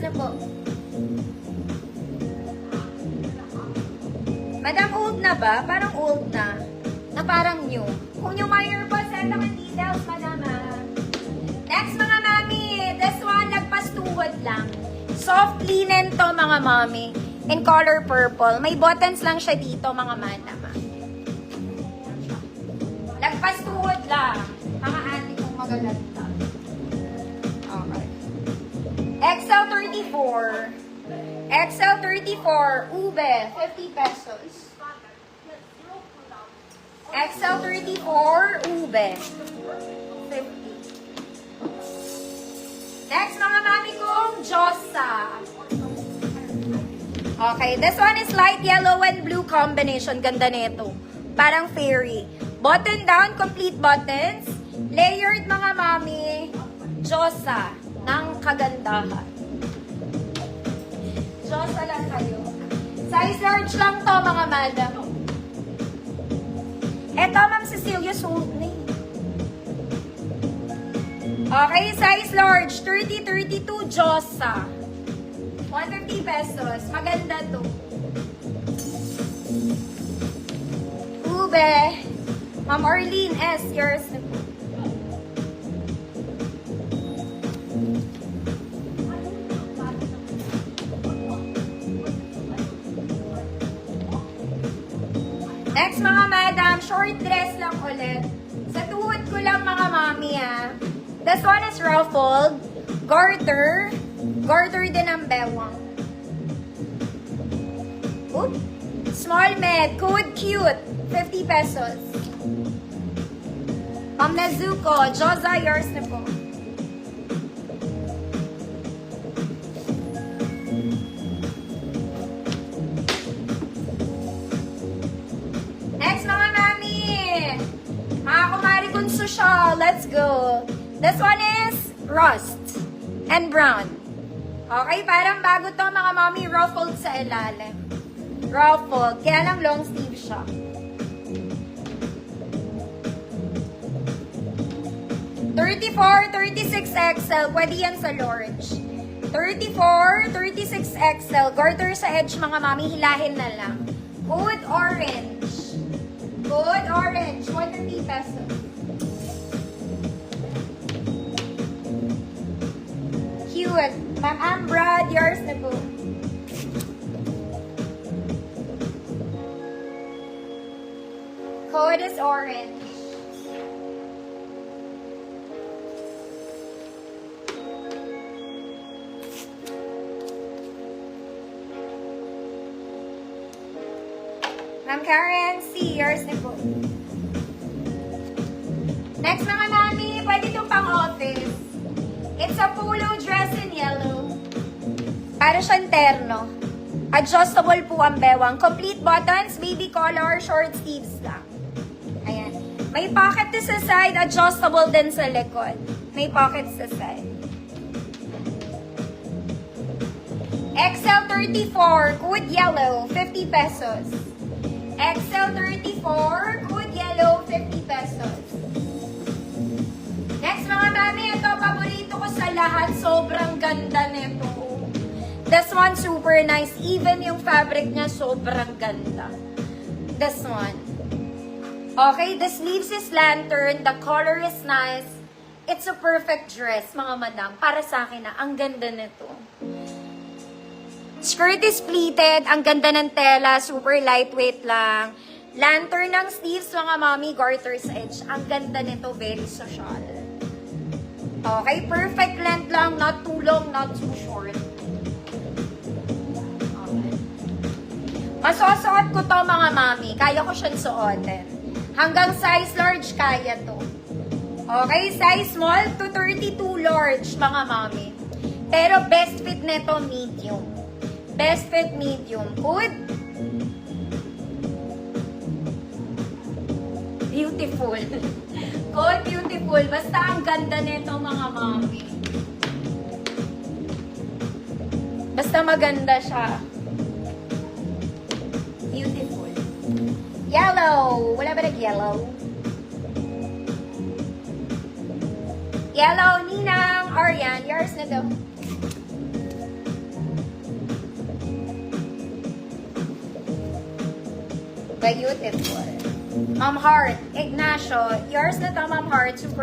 na po. Madam, old na ba? Parang old na. Na parang new. Kung new buyer po, send naman details, madam. Next, mga mami. This one, lagpas tuhod lang. Soft linen to, mga mami. In color purple. May buttons lang siya dito, mga madam. Lagpas tuhod lang. Mga ate kong magalanta. Okay. XL34. XL34, ube, 50 pesos. XL34, ube, 50. Next, mga mami kong Josa. Okay, this one is light yellow and blue combination. Ganda nito. Parang fairy. Button down, complete buttons. Layered, mga mami. Josa ng kagandahan. Josa lang kayo. Size large lang to, mga madam. Eto, Ma'am Cecilia, sold na eh. Okay, size large. 30-32 Josa. 150 pesos. Maganda to. Ube. Ma'am Orlean S. Yours na po. Next, mga madam, short dress lang ulit. Sa tuhod ko lang, mga mami, ah. This one is ruffled. Garter. Garter din ang bewang. Oop. Small med. Code cute. 50 pesos. Ma'am Nezuko. Josa, yours na po. Next, mga mami. Mga kumari kong social. Let's go. This one is rust and brown. Okay, parang bago to, mga mami. Ruffled sa ilalim. Ruffled. Kaya lang long sleeve siya. $34, 36XL. Pwede yan sa large. 34, 36XL. Garter sa edge, mga mami. Hilahin na lang. Code orange. Code orange. 150 pesos. Cute. Ma'am Ambra, yours na po. Code is orange. Ma'am Karen, C, yours na po. Next, mga mami, pwede itong pang-office. It's a polo dress in yellow. Para siyang terno. Adjustable po ang bewang. Complete buttons, baby color, short sleeves lang. Ayan. May pocket to sa side, adjustable din sa likod. May pocket sa side. XL34, code yellow, 50 pesos. XL34, code yellow, 50 pesos. Next, mga mami, ito, paborito ko sa lahat. Sobrang ganda nito. This one, super nice. Even yung fabric niya, sobrang ganda. This one. Okay, the sleeves is lantern. The color is nice. It's a perfect dress, mga madam. Para sa akin na, ang ganda nito. Skirt is pleated. Ang ganda ng tela. Super lightweight lang. Lantern ng sleeves, mga mami. Garter sa edge. Ang ganda nito. Very social. Okay, perfect length lang. Not too long, not too short. Okay. Masusuot ko to, mga mami. Kaya ko siyang suotin. Hanggang size large, kaya to. Okay, size small to 32 large, mga mami. Pero best fit nito, medium. Best fit medium. Good? Beautiful. Good, beautiful. Basta ang ganda nito, mga mami. Basta maganda siya. Beautiful. Yellow. Wala ba nag-yellow? Yellow, Ninang. Arian, yours na daw. Beautiful. Ma'am Heart, Ignacio, yours na to, Ma'am Heart. Super